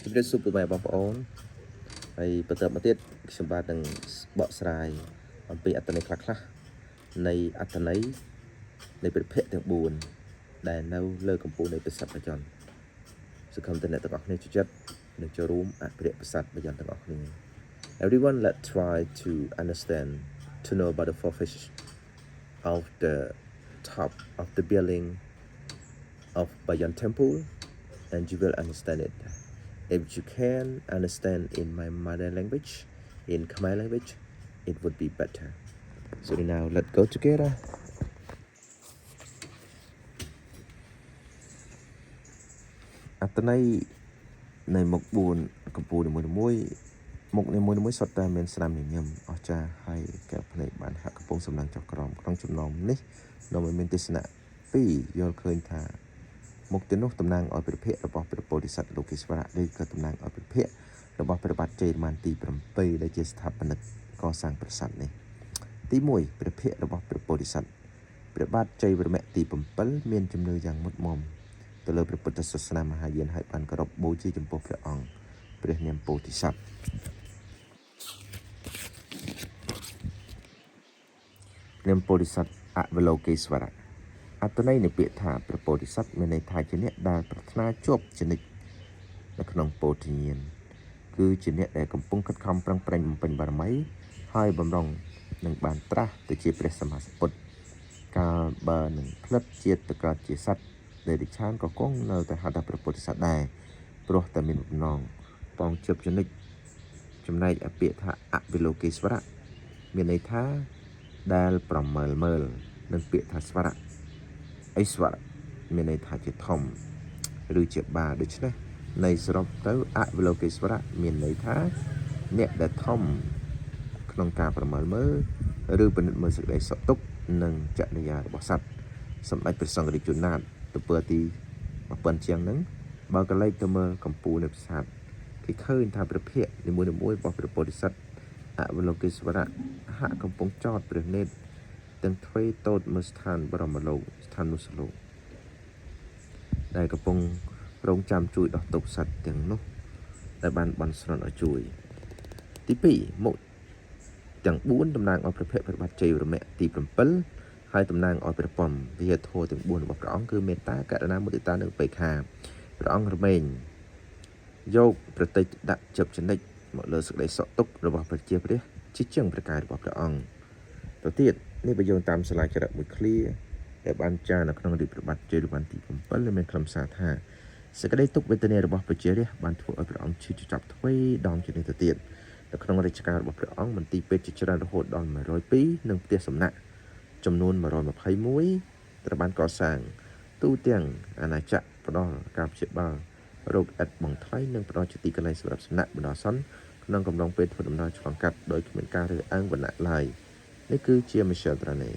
ជំរាបសួរពុកម៉ែបងប្អូនហើយបន្តមកទៀតខ្ញុំបាទនឹងបកស្រាយអំពីអត្ថន័យខ្លះៗនៃអត្ថន័យនៃព្រះភ័ក្ត្រទាំង4ដែលនៅលើកម្ពុជានៃប្រាសាទបាយ័នសង្ឃឹមតែអ្នកទាំងអស់គ្នាជួយចិត្តនិងចូលរួមអភិរក្សប្រាសាទបាយ័នទាំងអស់គ្នា Everyone let's try to understand to know about the four faces of the top of the building of Bayan Temple and you will understand it. If you can understand in my mother language, in Khmer language, it would be better. So now let's go together. អត្ថន័យនៃមុខ4កម្ពុជានីមួយៗមុខនីមួយៗសុទ្ធតែមានស្នាមញញឹមអស្ចារ្យហើយកែភ្នែកបានហាក់កំពុងសម្លឹងចុះក្រោមក្នុងចំណោមនេះនាំឲ្យមានទស្សនៈ2យល់ឃើញថាមុខទាំងនោះតំណាងឲ្យព្រះភ័ក្ត្ររបស់ព្រះពោធិសត្វលោកេស្វរៈឬក៏តំណាងឲ្យព្រះភ័ក្ត្ររបស់ព្រះបាទជ័យវរ្ម័នទី7ដែលជាស្ថាបនិកកសាងប្រាសាទនេះទី1ព្រះភ័ក្ត្ររបស់ព្រះពោធិសត្វព្រះបាទជ័យវរ្ម័នទី7មានជំនឿយ៉ាងមុតមមទៅលើព្រះពុទ្ធសាសនាមហាយានហើយបានគោរពបូជាចំពោះព្រះអង្គព្រះនាមពោធិសត្វនាមពោធិសត្វអវលោកេស្វរៈអត្ថន័យនៃពាក្យថាព្រះពោធិសត្វមានន័យថាជាអ្នកដែលប្រាថ្នាជាប់ជានិច្ចនៅក្នុងពោធិញ្ញាណគឺជាអ្នកដែលកំពុងខិតខំប្រឹងប្រែងបំពេញបារមីហើយបំរុងនឹងបានត្រាស់ទៅជាព្រះសម្មាសម្ពុទ្ធកាលបើនឹងផ្លិតជាតិទៅកើតជាសត្វដែលរិឆានក៏គង់នៅតែហៅថាព្រះពោធិសត្វដែរព្រោះតែមានបំណងប៉ងជឹបជានិច្ចចំណែកពាក្យថាអវិលោកេស្វរៈមានន័យថាដែលប្រមើលមើលនិងពាក្យថាស្វរៈអីស្វរៈមានន័យថាជាធំឬជាបាដូច្នេះនៃសរុបទៅអវិលោកេស្វរៈមានន័យថាអ្នកដែលធំក្នុងការប្រមើលមើលឬពិនិត្យមើលសេចក្តីសុខទុក្ខនិងចរិយារបស់សត្វសម្ដេចព្រះសង្ឃរាជជនណាតទៅពើទី1000ជាងហ្នឹងបើកលេចទៅមើលកម្ពុជានៃប្រាសាទគេឃើញថាព្រះភ័ក្ត្រនីមួយៗរបស់ព្រះពោធិសត្វអវលោកេស្វរៈហាក់កំពុងចោតព្រះនេត្រទាំងទ្វេតូចមើលស្ថានបរមលោកស្ថាននុសលោកដែលកំពុងរងចាំជួយដោះទុក្ខសត្វទាំងនោះដែលបានបន់ស្រន់ឲ្យជួយទី2មុខទាំង4តំណាងឲ្យព្រះភ័ក្ត្រព្រះបាទជ័យវរ្ម័នទី7ហើយតំណាងឲ្យព្រះពំវិហារធម៌ទាំង4របស់ព្រះអង្គគឺមេត្តាករុណាមុទិតានិងឧបេក្ខាព្រះអង្គរមែងយកប្រតិដាក់ជឹបចនិចមកលើសេចក្តីសុខទុក្ខរបស់ប្រជាព្រះជាជាងប្រការរបស់ព្រះអង្គទៅទៀតនេះបើយោងតាមសាលាចរិតមួយឃ្លាដែលបានចារនៅក្នុងរាជព្រះបាទជ័យវរ្ម័នទី7ដែលមានខ្លឹមសារថាសេចក្តីទុក្ខវេទនារបស់ប្រជារាស្ត្របានធ្វើឲ្យព្រះអង្គឈឺចាប់ទ្វេដងជានេះទៅទៀតនៅក្នុងរាជការរបស់ព្រះអង្គមន្ទីរពេទ្យជាច្រើនរហូតដល់102និងផ្ទះសំណាក់ចំនួន121ត្រូវបានកសាងទូទាំងអាណាចក្រផ្ដល់ការព្យាបាលរោគឥតបង់ថ្លៃនិងផ្ដល់ជាទីកន្លែងសម្រាប់សំណាក់បណ្ដោះអាសន្នក្នុងកំឡុងពេលធ្វើដំណើរឆ្លងកាត់ដោយគ្មានការរើសអើងវណ្ណៈឡើយនេះគឺជា Michel Trane